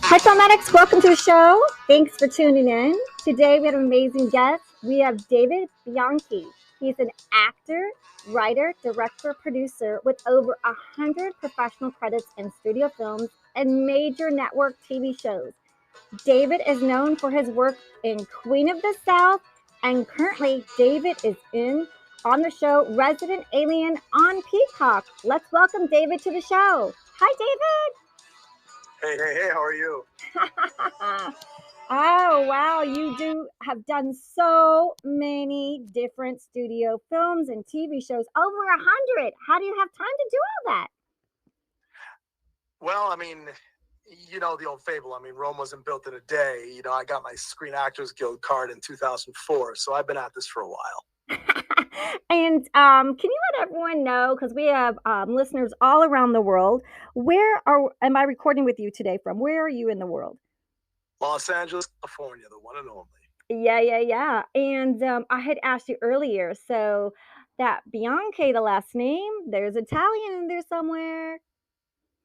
Hi, Filmatics. Welcome to the show. Thanks for tuning in. Today, we have an amazing guest. We have David Bianchi. He's an actor, writer, director, producer with over 100 professional credits in studio films and major network TV shows. David is known for his work in Queen of the South, and currently, David is in on the show Resident Alien on Peacock. Let's welcome David to the show. Hi, David. Hey, how are you? Oh, wow. You have done so many different studio films and TV shows, over 100. How do you have time to do all that? Well, I mean, you know the old fable. I mean, Rome wasn't built in a day. You know, I got my Screen Actors Guild card in 2004, so I've been at this for a while. And can you let everyone know, because we have listeners all around the world, am I recording with you today from? Where are you in the world? Los Angeles, California, the one and only. Yeah. And I had asked you earlier, so that Bianchi, the last name, there's Italian in there somewhere.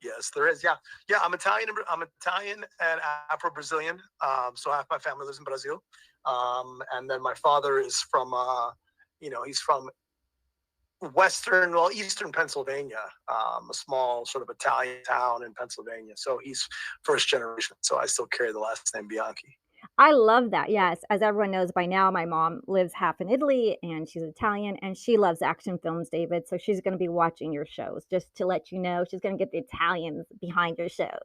Yes, there is. Yeah. I'm Italian. I'm Italian and Afro-Brazilian. So half my family lives in Brazil. And then my father is from, he's from Eastern Pennsylvania, a small sort of Italian town in Pennsylvania. So he's first generation. So I still carry the last name Bianchi. I love that. Yes. As everyone knows by now, my mom lives half in Italy and she's Italian and she loves action films, David. So she's going to be watching your shows, just to let you know. She's going to get the Italians behind your shows.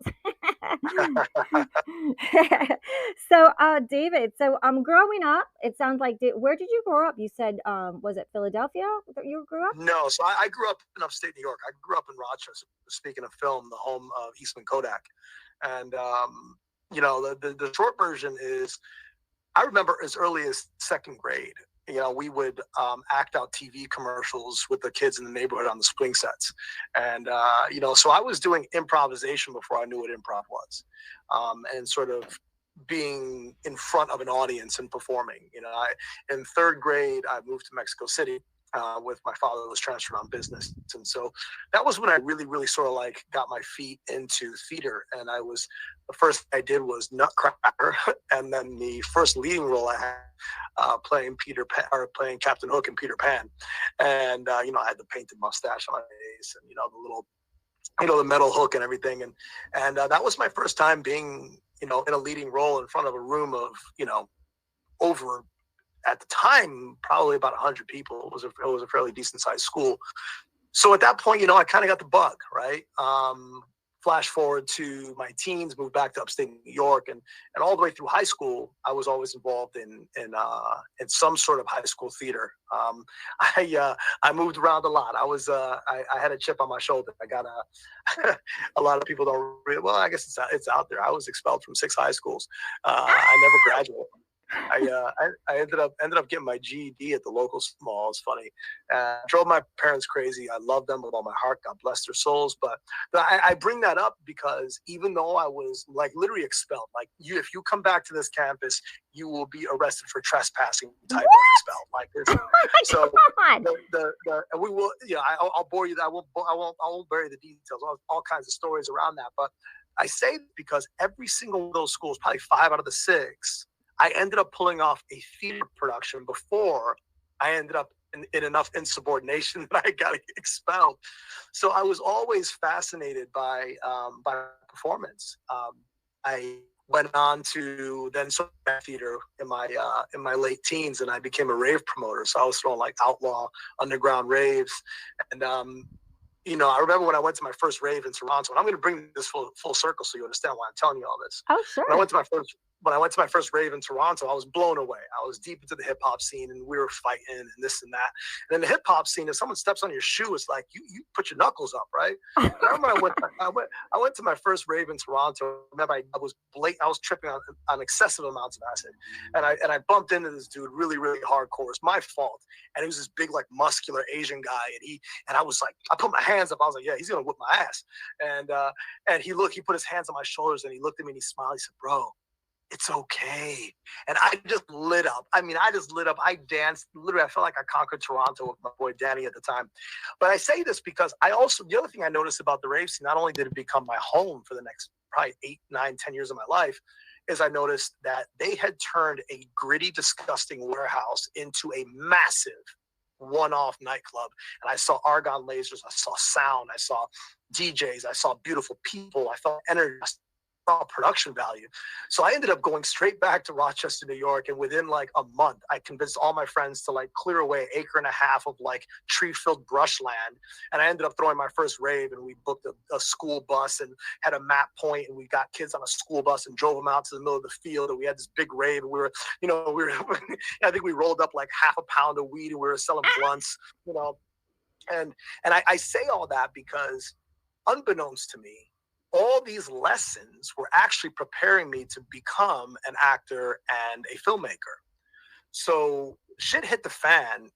So, David, growing up, it sounds like, where did you grow up? You said, was it Philadelphia that you grew up? No, so I grew up in upstate New York. I grew up in Rochester, speaking of film, the home of Eastman Kodak. And, the short version is, I remember as early as second grade, we would act out TV commercials with the kids in the neighborhood on the swing sets. And, so I was doing improvisation before I knew what improv was, and sort of being in front of an audience and performing. In third grade, I moved to Mexico City. With my father was transferred on business. And so that was when I really, really sort of like got my feet into theater. And the first thing I did was Nutcracker. And then the first leading role I had, playing playing Captain Hook and Peter Pan. And, I had the painted mustache on my face and, the little, the metal hook and everything. And that was my first time being, in a leading role in front of a room of, over, at the time, probably about 100 people. It was a fairly decent sized school. So at that point, I kind of got the bug, right? Flash forward to my teens, moved back to upstate New York, and all the way through high school, I was always involved in some sort of high school theater. I moved around a lot. I had a chip on my shoulder. I got a lot of people don't really, well, I guess it's out there. I was expelled from 6 high schools. I never graduated. I ended up getting my GED at the local mall. It's funny. Drove my parents crazy. I love them with all my heart. God bless their souls. But I bring that up because even though I was like literally expelled, like if you come back to this campus, you will be arrested for trespassing type of expelled. Like this. So we will. I'll bore you. I won't bury the details. All kinds of stories around that. But I say because every single one of those schools, probably 5 out of the 6. I ended up pulling off a theater production before I ended up in enough insubordination that I got expelled. So I was always fascinated by performance. I went on to then theater in my late teens, and I became a rave promoter. So I was throwing like outlaw underground raves, and I remember when I went to my first rave in Toronto, and I'm going to bring this full circle so you understand why I'm telling you all this. Oh, sure. When I went to my first rave in Toronto, I was blown away. I was deep into the hip hop scene, and we were fighting and this and that. And in the hip hop scene, if someone steps on your shoe, it's like you put your knuckles up, right? And I remember I went to my first rave in Toronto. I remember I was tripping on excessive amounts of acid, and I bumped into this dude really, really hardcore. It's my fault. And he was this big, like muscular Asian guy, and I was like, I put my hands up. I was like, yeah, he's gonna whip my ass. And he put his hands on my shoulders and he looked at me and he smiled. He said, bro, It's okay. And I just lit up. I mean, I just lit up. I danced. Literally, I felt like I conquered Toronto with my boy Danny at the time. But I say this because the other thing I noticed about the rave scene, not only did it become my home for the next probably 8, 9, 10 years of my life, is I noticed that they had turned a gritty, disgusting warehouse into a massive one-off nightclub. And I saw argon lasers, I saw sound, I saw DJs, I saw beautiful people, I felt energy, production value. So I ended up going straight back to Rochester, New York. And within like a month, I convinced all my friends to like clear away an acre and a half of like tree-filled brushland. And I ended up throwing my first rave, and we booked a school bus and had a map point, and we got kids on a school bus and drove them out to the middle of the field. And we had this big rave, and we were I think we rolled up like half a pound of weed, and we were selling blunts, and I say all that because unbeknownst to me, all these lessons were actually preparing me to become an actor and a filmmaker. So shit hit the fan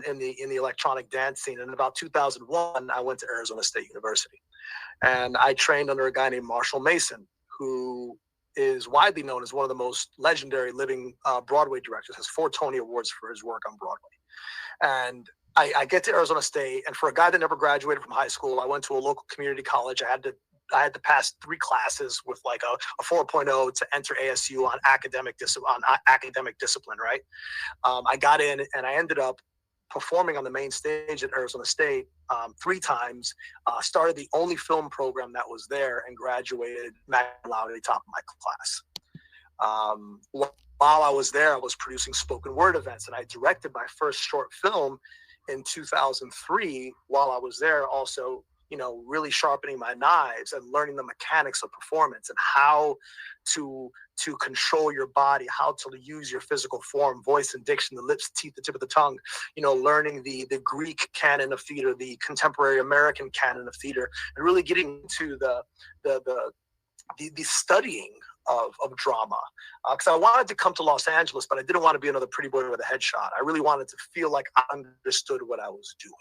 in the electronic dance scene. And in about 2001, I went to Arizona State University, and I trained under a guy named Marshall Mason, who is widely known as one of the most legendary living Broadway directors. Has 4 Tony Awards for his work on Broadway. And I get to Arizona State, and for a guy that never graduated from high school, I went to a local community college. I had to pass 3 classes with like a 4.0 to enter ASU on academic discipline, right? I got in, and I ended up performing on the main stage at Arizona State 3 times, started the only film program that was there, and graduated magna cum laude at the top of my class. While I was there, I was producing spoken word events, and I directed my first short film in 2003 while I was there, also really sharpening my knives and learning the mechanics of performance and how to control your body, how to use your physical form, voice and diction, the lips, teeth, the tip of the tongue, learning the Greek canon of theater, the contemporary American canon of theater, and really getting into the studying of drama. Because I wanted to come to Los Angeles, but I didn't want to be another pretty boy with a headshot. I really wanted to feel like I understood what I was doing.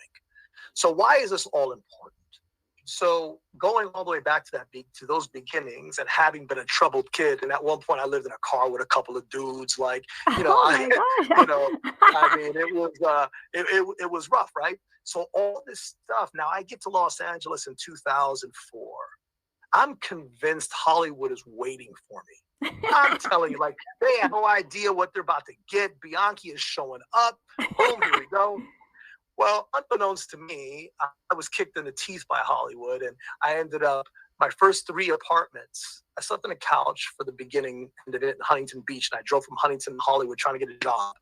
So why is this all important? So going all the way back to those beginnings, and having been a troubled kid, and at one point I lived in a car with a couple of dudes, like, Oh my gosh. I mean, it was rough, right? So all this stuff. Now I get to Los Angeles in 2004. I'm convinced Hollywood is waiting for me. I'm telling you, like, they have no idea what they're about to get. Bianchi is showing up. Boom, here we go. Well, unbeknownst to me, I was kicked in the teeth by Hollywood, and I ended up, my first 3 apartments, I slept on a couch for the beginning, ended it in Huntington Beach, and I drove from Huntington to Hollywood trying to get a job.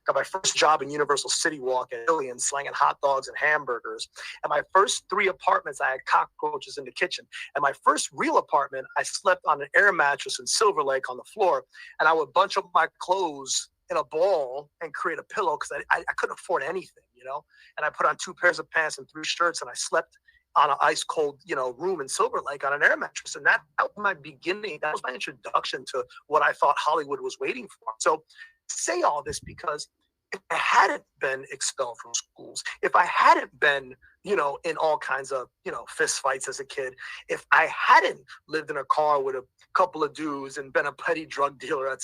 Got my first job in Universal City Walk at Alien, slanging hot dogs and hamburgers. And my first 3 apartments, I had cockroaches in the kitchen. And my first real apartment, I slept on an air mattress in Silver Lake on the floor, and I would bunch up my clothes in a ball and create a pillow because I couldn't afford anything, and I put on 2 pairs of pants and 3 shirts, and I slept on an ice cold, room in Silver Lake on an air mattress. And that was my beginning. That was my introduction to what I thought Hollywood was waiting for. So say all this because if I hadn't been expelled from schools, if I hadn't been, in all kinds of, fist fights as a kid, if I hadn't lived in a car with a couple of dudes and been a petty drug dealer at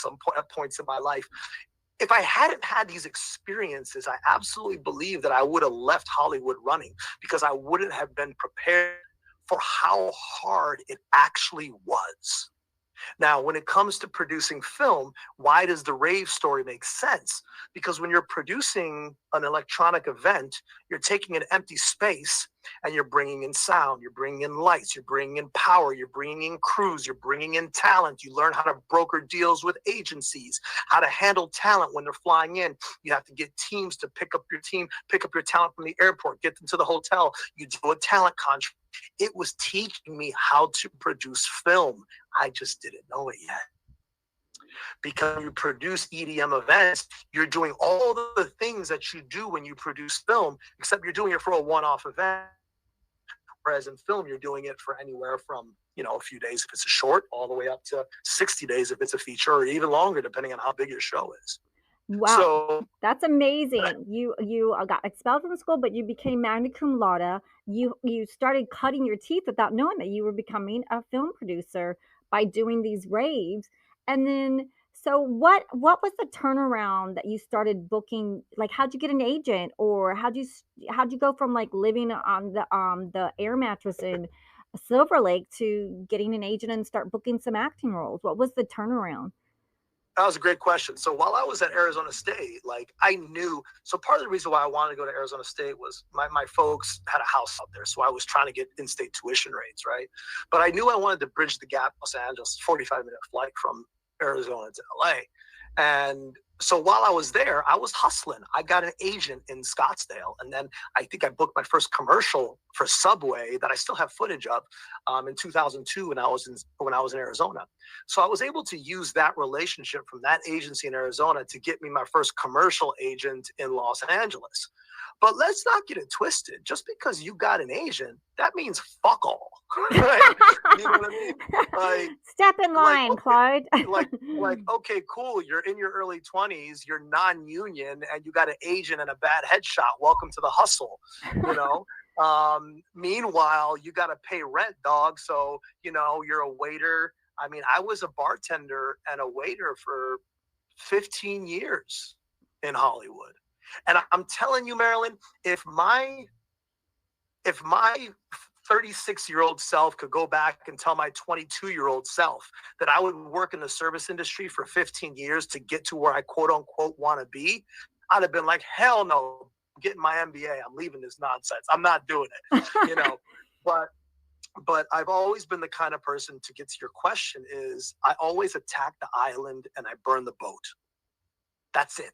points in my life, if I hadn't had these experiences, I absolutely believe that I would have left Hollywood running, because I wouldn't have been prepared for how hard it actually was. Now, when it comes to producing film, why does the rave story make sense? Because when you're producing an electronic event, you're taking an empty space and you're bringing in sound, you're bringing in lights, you're bringing in power, you're bringing in crews, you're bringing in talent. You learn how to broker deals with agencies, how to handle talent when they're flying in. You have to get teams to pick up your talent from the airport, get them to the hotel. You do a talent contract. It was teaching me how to produce film. I just didn't know it yet. Because when you produce EDM events, you're doing all the things that you do when you produce film, except you're doing it for a one-off event. Whereas in film, you're doing it for anywhere from, a few days if it's a short, all the way up to 60 days if it's a feature, or even longer, depending on how big your show is. Wow, So that's amazing. You got expelled from school, but you became magna cum laude. You started cutting your teeth without knowing that you were becoming a film producer by doing these raves. And then, so what was the turnaround that you started booking? Like, how'd you get an agent, or how'd you go from like living on the air mattress in Silver Lake to getting an agent and start booking some acting roles? What was the turnaround? That was a great question. So while I was at Arizona State, like I knew, so part of the reason why I wanted to go to Arizona State was my folks had a house out there. So I was trying to get in-state tuition rates, right? But I knew I wanted to bridge the gap, Los Angeles, 45-minute flight from Arizona to LA. And so while I was there, I was hustling. I got an agent in Scottsdale. And then I think I booked my first commercial for Subway that I still have footage of in 2002 when I was in Arizona. So I was able to use that relationship from that agency in Arizona to get me my first commercial agent in Los Angeles. But let's not get it twisted. Just because you got an agent, that means fuck all. Right? You know what I mean? Like, Step in line, Clyde. Okay, cool. You're in your early 20s, you're non-union, and you got an agent and a bad headshot. Welcome to the hustle, you know? Meanwhile, you got to pay rent, dog. So, you're a waiter. I mean, I was a bartender and a waiter for 15 years in Hollywood. And I'm telling you, Marilyn, if my 36-year-old self could go back and tell my 22-year-old self that I would work in the service industry for 15 years to get to where I quote unquote want to be, I'd have been like, hell no, I'm getting my MBA. I'm leaving this nonsense. I'm not doing it, But I've always been the kind of person, to get to your question, is I always attack the island and I burn the boat. That's it.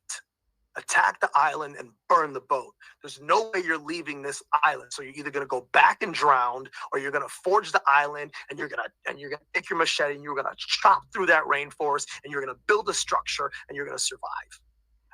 Attack the island and burn the boat. There's no way you're leaving this island. So you're either going to go back and drown, or you're going to forge the island, and you're going to take your machete and you're going to chop through that rainforest, and you're going to build a structure, and you're going to survive.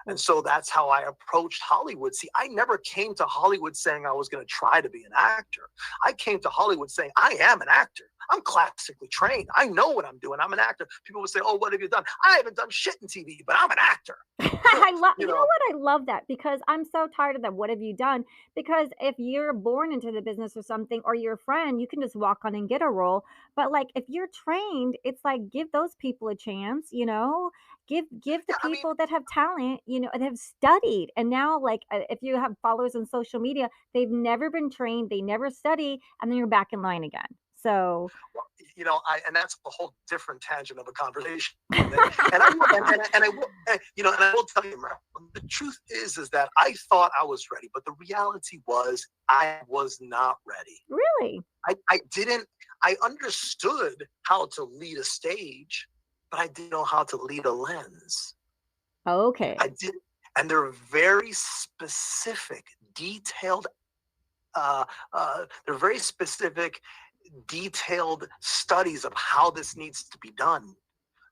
And so that's how I approached Hollywood. See, I never came to Hollywood saying I was going to try to be an actor. I came to Hollywood saying I am an actor. I'm classically trained. I know what I'm doing. I'm an actor. People would say, oh, what have you done? I haven't done shit in TV, but I'm an actor. You know what? I love that, because I'm so tired of that. What have you done? Because if you're born into the business or something, or you're a friend, you can just walk on and get a role. But like, if you're trained, it's like, give those people a chance, give the people that have talent, and have studied. And now, like, if you have followers on social media, they've never been trained, they never study, and then you're back in line again. So, and that's a whole different tangent of a conversation. And I will tell you, the truth is that I thought I was ready, but the reality was I was not ready. Really? I understood how to lead a stage, but I didn't know how to lead a lens. Okay. I did, and they're very specific, detailed. They're very specific, detailed studies of how this needs to be done.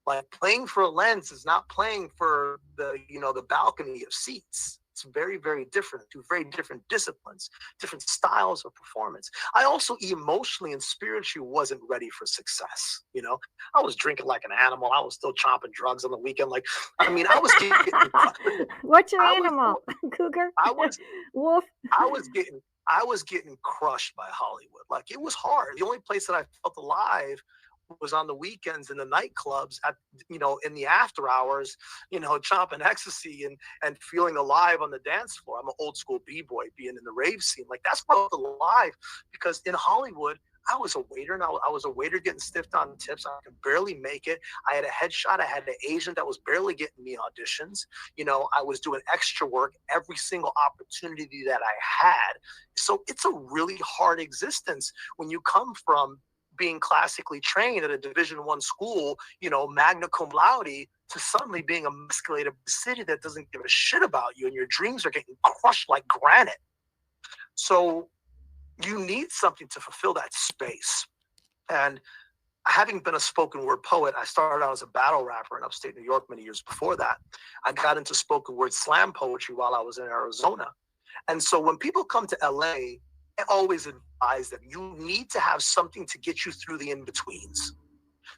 Like, playing for a lens is not playing for the balcony of seats. It's very, very different. Two very different disciplines, different styles of performance. I also emotionally and spiritually wasn't ready for success. I was drinking like an animal. I was still chopping drugs on the weekend. Like, I was getting. What's your animal? Cougar? Wolf? I was getting crushed by Hollywood. Like, it was hard. The only place that I felt alive was on the weekends in the nightclubs in the after hours, chopping ecstasy and feeling alive on the dance floor. I'm an old school B-boy, being in the rave scene. Like, that's what I felt alive, because in Hollywood, I was a waiter, and I was a waiter getting stiffed on tips. I could barely make it. I had a headshot. I had an agent that was barely getting me auditions. I was doing extra work every single opportunity that I had. So it's a really hard existence when you come from being classically trained at a Division I school, magna cum laude, to suddenly being emasculated city that doesn't give a shit about you, and your dreams are getting crushed like granite. So you need something to fulfill that space. And having been a spoken word poet, I started out as a battle rapper in upstate New York many years before that. I got into spoken word slam poetry while I was in Arizona. And so when people come to LA, I always advise them, you need to have something to get you through the in-betweens.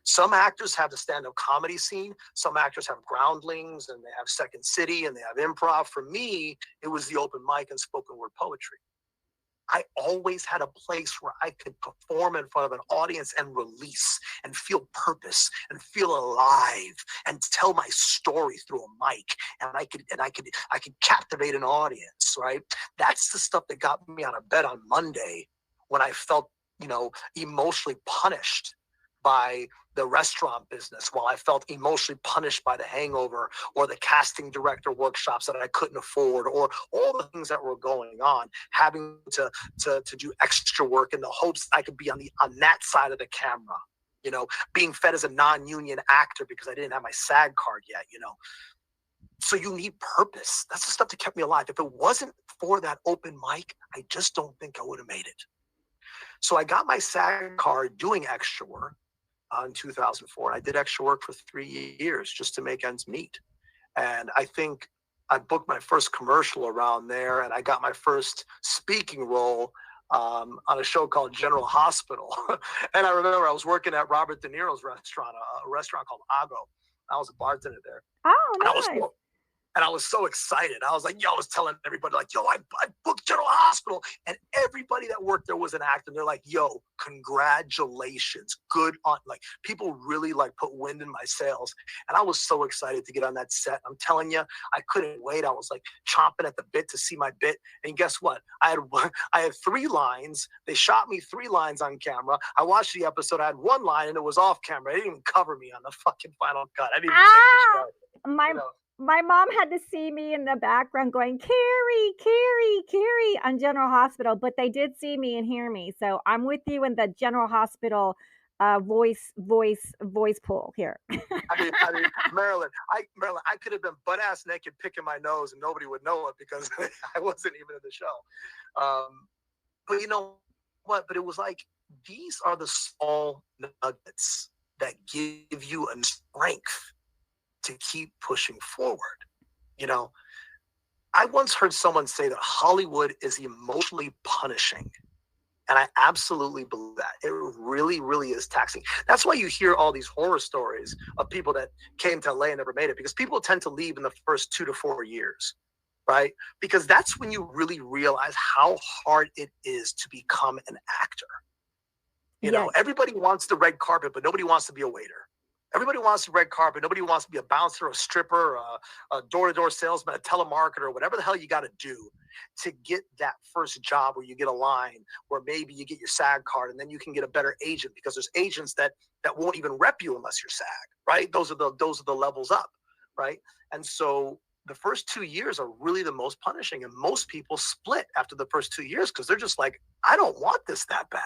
Some actors have the stand-up comedy scene. Some actors have groundlings, and they have Second City, and they have improv. For me, it was the open mic and spoken word poetry. I always had a place where I could perform in front of an audience and release and feel purpose and feel alive and tell my story through a mic, and I could captivate an audience, right? That's the stuff that got me out of bed on Monday when I felt, emotionally punished by the restaurant business, while I felt emotionally punished by The Hangover or the casting director workshops that I couldn't afford, or all the things that were going on, having to do extra work in the hopes I could be on that side of the camera, being fed as a non-union actor because I didn't have my SAG card yet, So you need purpose. That's the stuff that kept me alive. If it wasn't for that open mic, I just don't think I would have made it. So I got my SAG card doing extra work in 2004. I did extra work for 3 years just to make ends meet. And I think I booked my first commercial around there, and I got my first speaking role on a show called General Hospital. And I remember I was working at Robert De Niro's restaurant, a restaurant called Ago. I was a bartender there. Oh, nice. And I was so excited. I was like, I was telling everybody, like, I booked General Hospital. And everybody that worked there was an actor. And they're like, congratulations. Good on, like, people really, like, put wind in my sails. And I was so excited to get on that set. I'm telling you, I couldn't wait. I was, like, chomping at the bit to see my bit. And guess what? I had 3 lines. They shot me 3 lines on camera. I watched the episode. I had 1 line, and it was off camera. They didn't even cover me on the fucking final cut. I didn't even make the show. My mom had to see me in the background going, Carrie on General Hospital, but they did see me and hear me. So I'm with you in the General Hospital voice pool here. I mean, Marilyn, I could have been butt ass naked picking my nose and nobody would know it because I wasn't even in the show. But you know what? But it was like, these are the small nuggets that give you a strength to keep pushing forward. I once heard someone say that Hollywood is emotionally punishing. And I absolutely believe that. It really, really is taxing. That's why you hear all these horror stories of people that came to LA and never made it, because people tend to leave in the first 2 to 4 years, right? Because that's when you really realize how hard it is to become an actor. Everybody wants the red carpet, but nobody wants to be a waiter. Everybody wants the red carpet. Nobody wants to be a bouncer, a stripper, a door-to-door salesman, a telemarketer, whatever the hell you got to do to get that first job where you get a line, where maybe you get your SAG card, and then you can get a better agent, because there's agents that won't even rep you unless you're SAG, right? Those are the levels up, right? And so the first 2 years are really the most punishing, and most people split after the first 2 years because they're just like, I don't want this that bad.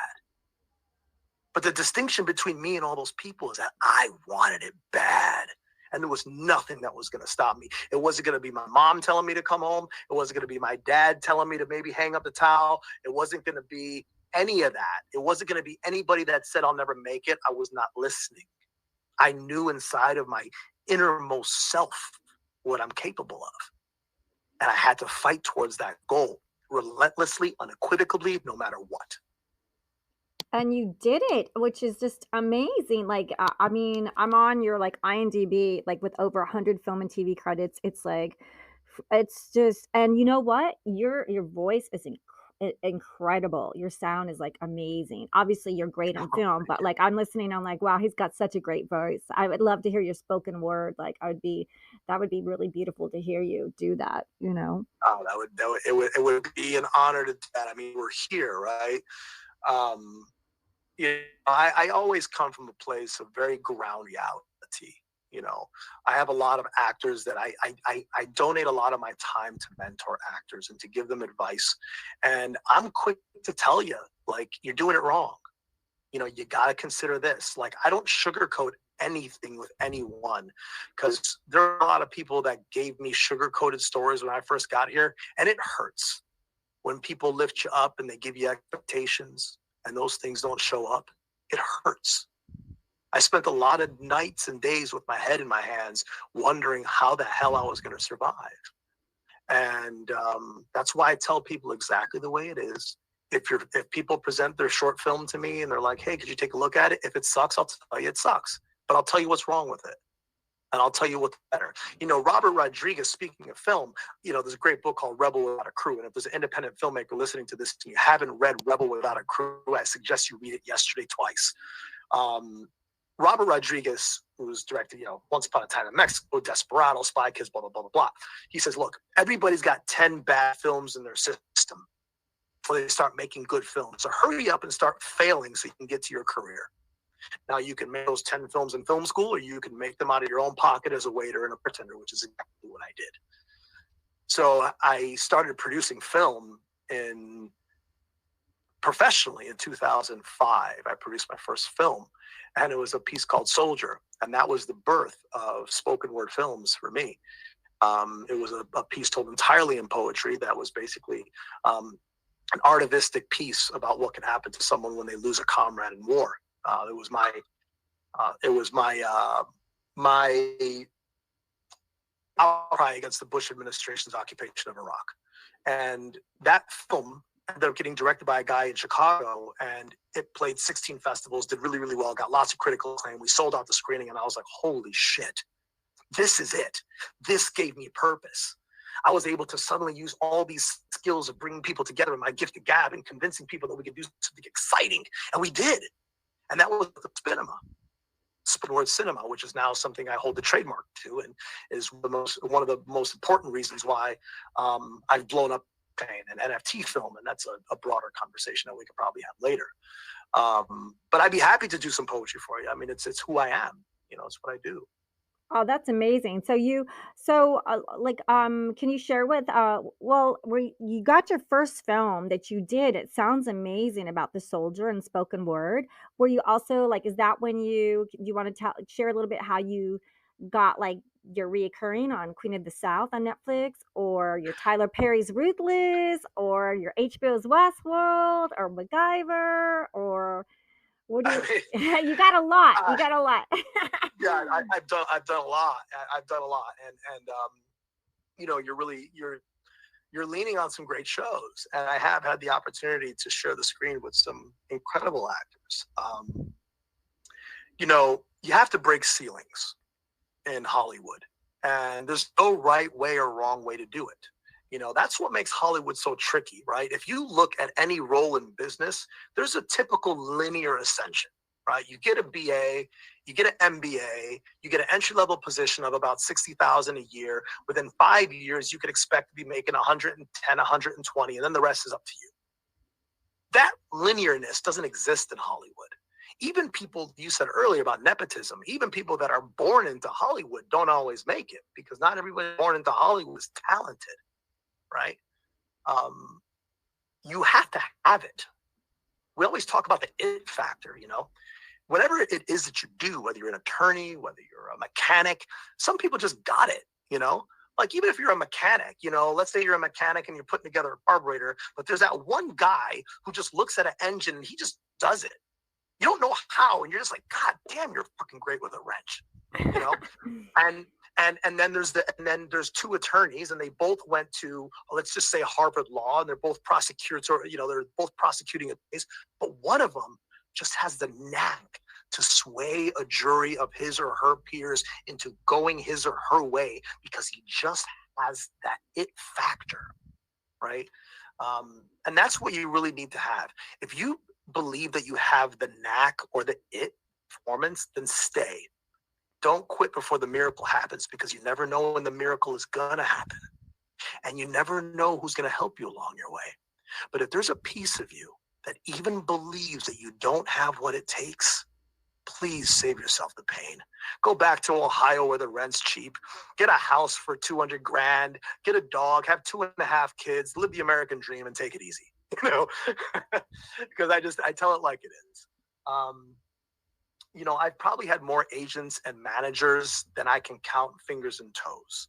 But the distinction between me and all those people is that I wanted it bad. And there was nothing that was going to stop me. It wasn't going to be my mom telling me to come home. It wasn't going to be my dad telling me to maybe hang up the towel. It wasn't going to be any of that. It wasn't going to be anybody that said I'll never make it. I was not listening. I knew inside of my innermost self what I'm capable of. And I had to fight towards that goal relentlessly, unequivocally, no matter what. And you did it, which is just amazing. Like, I mean, I'm on your like IMDb, like with over 100 film and TV credits. It's like, it's just, and you know what? Your voice is incredible. Your sound is like amazing. Obviously, you're great in film, but like I'm listening, I'm like, wow, he's got such a great voice. I would love to hear your spoken word. Like, that would be really beautiful to hear you do that. Oh, it would be an honor to do that. I mean, we're here, right? I always come from a place of very ground reality. I have a lot of actors that I donate a lot of my time to mentor actors and to give them advice. And I'm quick to tell you, like, you're doing it wrong. You got to consider this. Like, I don't sugarcoat anything with anyone, because there are a lot of people that gave me sugar-coated stories when I first got here, and it hurts when people lift you up and they give you expectations and those things don't show up. It hurts. I spent a lot of nights and days with my head in my hands wondering how the hell I was going to survive. And that's why I tell people exactly the way it is. If people present their short film to me and they're like, hey, could you take a look at it? If it sucks, I'll tell you it sucks. But I'll tell you what's wrong with it. And I'll tell you what's better. Robert Rodriguez, speaking of film, there's a great book called Rebel Without a Crew. And if there's an independent filmmaker listening to this and you haven't read Rebel Without a Crew, I suggest you read it yesterday twice. Robert Rodriguez, who's directed, Once Upon a Time in Mexico, Desperado, Spy Kids, blah, blah, blah, blah, blah. He says, look, everybody's got 10 bad films in their system before they start making good films. So hurry up and start failing so you can get to your career. Now, you can make those 10 films in film school, or you can make them out of your own pocket as a waiter and a bartender, which is exactly what I did. So I started producing film professionally in 2005. I produced my first film, and it was a piece called Soldier, and that was the birth of spoken word films for me. It was a piece told entirely in poetry that was basically an artivistic piece about what can happen to someone when they lose a comrade in war. It was my outcry against the Bush administration's occupation of Iraq. And that film ended up getting directed by a guy in Chicago, and it played 16 festivals, did really, really well, got lots of critical acclaim. We sold out the screening, and I was like, holy shit, this is it. This gave me purpose. I was able to suddenly use all these skills of bringing people together in my gift of gab and convincing people that we could do something exciting. And we did. And that was the cinema. Spoken word cinema, which is now something I hold the trademark to, and is one of the most important reasons why I've blown up an NFT film, and that's a broader conversation that we could probably have later. But I'd be happy to do some poetry for you. I mean, it's who I am. It's what I do. Oh, that's amazing. Can you share with, where you got your first film that you did, it sounds amazing about the soldier and spoken word. Were you also like, is that when you want to share a little bit how you got like your reoccurring on Queen of the South on Netflix, or your Tyler Perry's Ruthless, or your HBO's Westworld, or MacGyver, or what do you, you got a lot, you got a lot. Yeah, I've done a lot. I've done a lot, and you're leaning on some great shows, and I have had the opportunity to share the screen with some incredible actors. You have to break ceilings in Hollywood, and there's no right way or wrong way to do it. That's what makes Hollywood so tricky, right? If you look at any role in business, there's a typical linear ascension, right? You get a BA, you get an MBA, you get an entry-level position of about $60,000 a year. Within 5 years, you could expect to be making 110, 120, and then the rest is up to you. That linearness doesn't exist in Hollywood. Even people, you said earlier about nepotism, even people that are born into Hollywood don't always make it, because not everybody born into Hollywood is talented, right? You have to have it. We always talk about the it factor, whatever it is that you do, whether you're an attorney, whether you're a mechanic, some people just got it, Like, even if you're a mechanic, let's say you're a mechanic and you're putting together a carburetor, but there's that one guy who just looks at an engine and he just does it. You don't know how, and you're just like, God damn, you're fucking great with a wrench, And then there's two attorneys, and they both went to, let's just say, Harvard Law, and they're both prosecutors, they're both prosecuting a case, but one of them just has the knack to sway a jury of his or her peers into going his or her way, because he just has that it factor, right? And that's what you really need to have. If you believe that you have the knack or the it performance, then stay. Don't quit before the miracle happens, because you never know when the miracle is gonna happen, and you never know who's gonna help you along your way. But if there's a piece of you that even believes that you don't have what it takes, please save yourself the pain. Go back to Ohio where the rent's cheap. Get a house for $200 grand. Get a dog. Have 2.5 kids. Live the American dream and take it easy. Because I tell it like it is. I've probably had more agents and managers than I can count fingers and toes.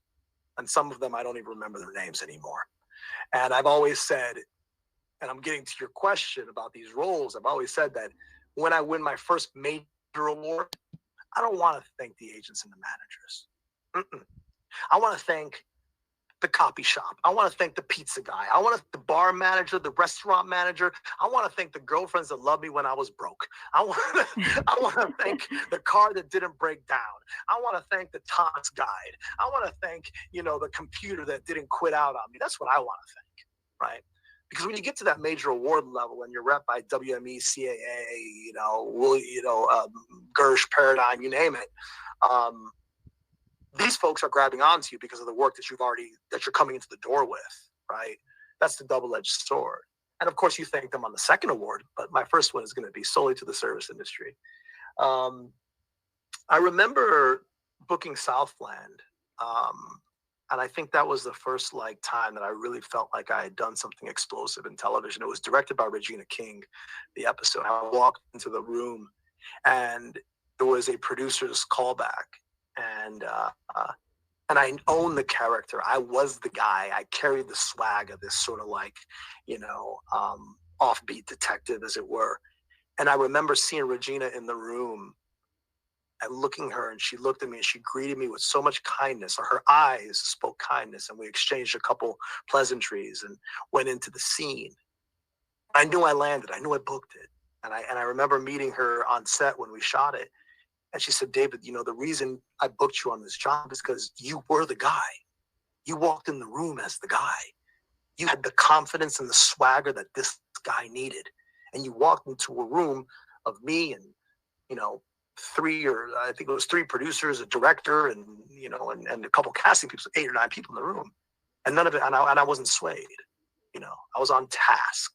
And some of them, I don't even remember their names anymore. And I've always said, and I'm getting to your question about these roles, I've always said that when I win my first major award, I don't want to thank the agents and the managers. I want to thank the copy shop. I want to thank the pizza guy. I want to thank the bar manager, the restaurant manager. I want to thank the girlfriends that loved me when I was broke. I want to thank the car that didn't break down. I want to thank the Thomas guide. I want to thank, the computer that didn't quit out on me. That's what I want to thank, right? Because when you get to that major award level and you're rep by WME, CAA, Gersh, Paradigm, you name it, these folks are grabbing onto you because of the work that you're coming into the door with, right? That's the double-edged sword. And of course, you thank them on the second award, but my first one is going to be solely to the service industry. I remember booking Southland, and I think that was the first time that I really felt like I had done something explosive in television. It was directed by Regina King, the episode. I walked into the room, and there was a producer's callback, and I owned the character. I was the guy. I carried the swag of this sort of offbeat detective, as it were. And I remember seeing Regina in the room and looking at her, and she looked at me and she greeted me with so much kindness, or her eyes spoke kindness, and we exchanged a couple pleasantries and went into the scene. I knew I landed. I knew I booked it. And I remember meeting her on set when we shot it. And she said, David, the reason I booked you on this job is because you were the guy. You walked in the room as the guy. You had the confidence and the swagger that this guy needed. And you walked into a room of me and, I think it was three producers, a director, and, and a couple casting people, 8 or 9 people in the room. And none of it, and I wasn't swayed. I was on task.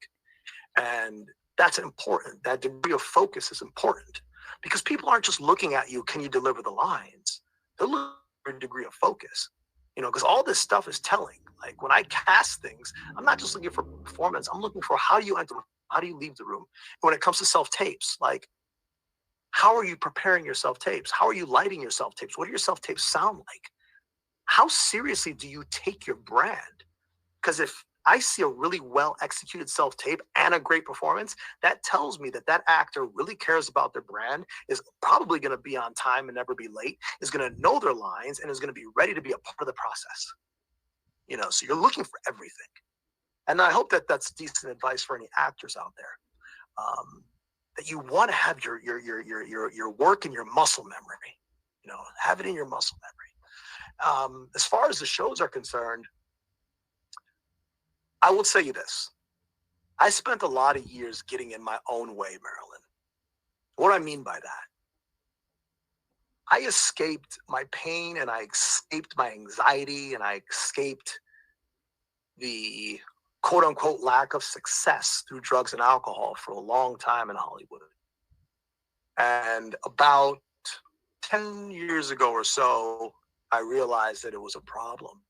And that's important. That degree of focus is important. Because people aren't just looking at you, can you deliver the lines? They're looking for a degree of focus, because all this stuff is telling. Like when I cast things, I'm not just looking for performance. I'm looking for how do you enter, how do you leave the room? And when it comes to self-tapes, how are you preparing your self-tapes? How are you lighting your self-tapes? What do your self-tapes sound like? How seriously do you take your brand? Because if I see a really well-executed self-tape and a great performance, that tells me that actor really cares about their brand, is probably going to be on time and never be late, is going to know their lines, and is going to be ready to be a part of the process. So you're looking for everything. And I hope that that's decent advice for any actors out there, that you want to have your work in your muscle memory, have it in your muscle memory. As far as the shows are concerned, I will tell you this. I spent a lot of years getting in my own way, Marilyn. What do I mean by that? I escaped my pain, and I escaped my anxiety, and I escaped the quote-unquote lack of success through drugs and alcohol for a long time in Hollywood. And about 10 years ago or so, I realized that it was a problem.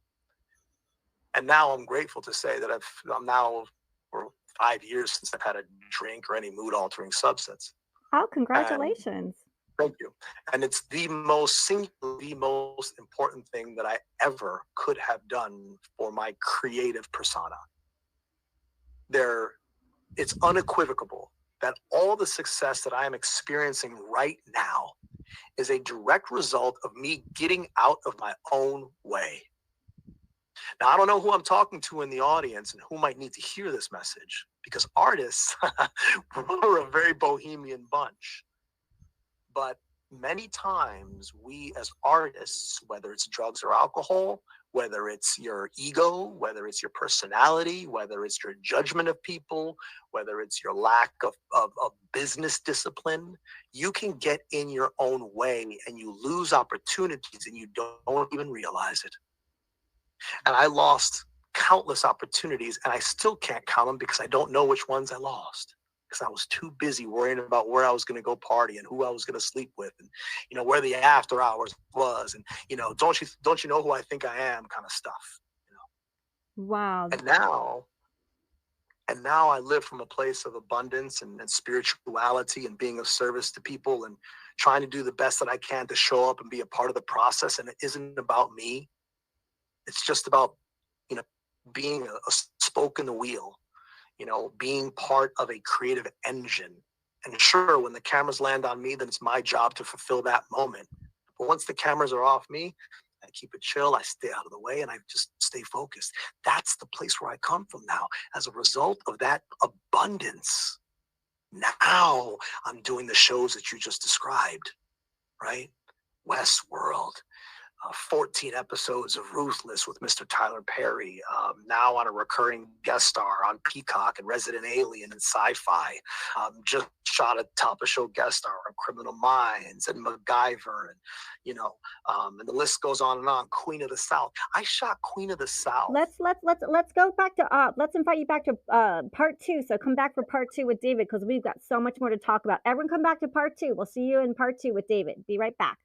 And now I'm grateful to say that I'm now for 5 years since I've had a drink or any mood-altering substance. Oh, congratulations. And thank you. And it's the most important thing that I ever could have done for my creative persona. It's unequivocal that all the success that I am experiencing right now is a direct result of me getting out of my own way. Now, I don't know who I'm talking to in the audience and who might need to hear this message, because artists, we're a very bohemian bunch. But many times we as artists, whether it's drugs or alcohol, whether it's your ego, whether it's your personality, whether it's your judgment of people, whether it's your lack of business discipline, you can get in your own way and you lose opportunities and you don't even realize it. And I lost countless opportunities, and I still can't count them because I don't know which ones I lost, because I was too busy worrying about where I was going to go party and who I was going to sleep with, and where the after hours was, and don't you know who I think I am, kind of stuff. Wow. And now I live from a place of abundance and spirituality and being of service to people and trying to do the best that I can to show up and be a part of the process. And it isn't about me. It's just about, being a spoke in the wheel, being part of a creative engine. And sure, when the cameras land on me, then it's my job to fulfill that moment. But once the cameras are off me, I keep it chill, I stay out of the way, and I just stay focused. That's the place where I come from now. As a result of that abundance, now I'm doing the shows that you just described, right? Westworld, 14 episodes of Ruthless with Mr. Tyler Perry. Now on a recurring guest star on Peacock and Resident Alien and Sci-Fi. Just shot a top of show guest star on Criminal Minds and MacGyver, and and the list goes on and on. Queen of the South. I shot Queen of the South. Let's go back to let's invite you back to part 2. So come back for part 2 with David, because we've got so much more to talk about. Everyone come back to part 2. We'll see you in part 2 with David. Be right back.